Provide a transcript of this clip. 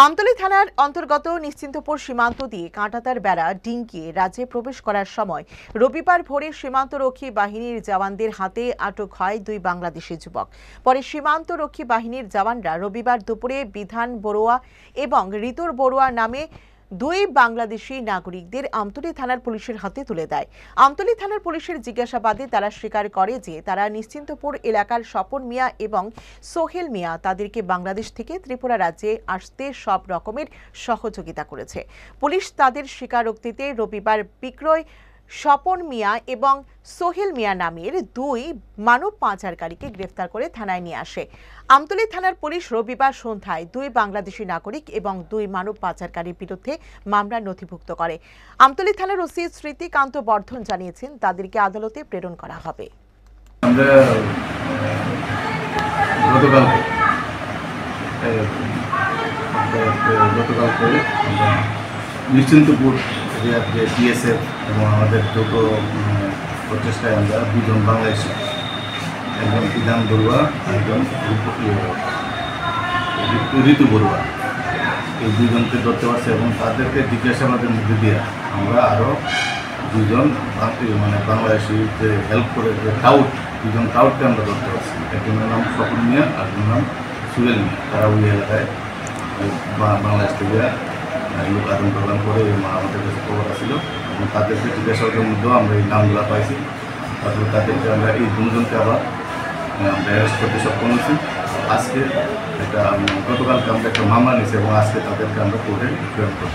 আমতলী থানার অন্তর্গত নিশ্চিন্তপুর সীমান্ত দিয়ে কাঁটাতার বেড়া ডিঙ্গিয়ে রাজ্যে প্রবেশ করার সময় রবিবার ভোরে সীমান্তরক্ষী বাহিনীর জওয়ানদের হাতে আটক হয় দুই বাংলাদেশি যুবক। পরে সীমান্তরক্ষী বাহিনীর জওয়ানরা রবিবার দুপুরে বিধান বড়ুয়া এবং ঋতুর বড়ুয়া নামে দুই বাংলাদেশি নাগরিকদের আমতলী থানার পুলিশের হাতে তুলে দেয়। আমতলী থানার পুলিশের জিজ্ঞাসাবাদে তারা স্বীকার করে যে তারা নিশ্চিন্তপুর এলাকার স্বপন মিয়া এবং সোহেল মিয়া তাদেরকে বাংলাদেশ থেকে ত্রিপুরা রাজ্যে আসতে সব রকমের সহযোগিতা করেছে। পুলিশ তাদের স্বীকারোক্তিতে রবিবার বিক্রয় স্বপন মিয়া এবং সোহেল মিয়া নামের দুই মানব পাচারকারীকে গ্রেফতার করে থানায় নিয়ে আসে। আমতলী থানার পুলিশ রবিবার সন্ধ্যায় দুই বাংলাদেশি নাগরিক এবং দুই মানব পাচারকারীর বিরুদ্ধে মামলা নথিভুক্ত করে। আমতলী থানার ওসি স্মৃতিকান্ত বর্ধন জানিয়েছেন তাদেরকে আদালতে প্রেরণ করা হবে। নিশ্চিন্তপুর যে বিএসএফ এবং আমাদের যৌথ প্রচেষ্টায় আমরা দুজন বাংলাদেশি, একজন বিধান বড়ুয়া, একজন ঋতু বড়ুয়া, এই দুজনকে ধরতে পারছি এবং তাদেরকে জিজ্ঞাসাবাদের মধ্যে দিয়ে আমরা আরও দুজন বাংলাদেশি যে হেল্প করে যে দুজন টাউটকে আমরা ধরতে পারছি। একজনের নাম স্বপন মিয়া আর একজনের নাম সোহেল মিয়া। তারা ওই এলাকায় বাংলাদেশ থেকে লোক আদান প্রদান করে আমাদের কাছে খবর আসছিল এবং তাদেরকে জিজ্ঞাসাবাদের মধ্যেও আমরা এই নামগুলো পাইছি। তারপরে তাদেরকে আমরা এই দুজনকে আবার আমরা অ্যারেস্ট করতে সক্ষম হয়েছি। আজকে গতকালকে আমরা একটা মামলা নিয়েছি এবং আজকে তাদেরকে আমরা কোর্টে প্রেরণ করছি।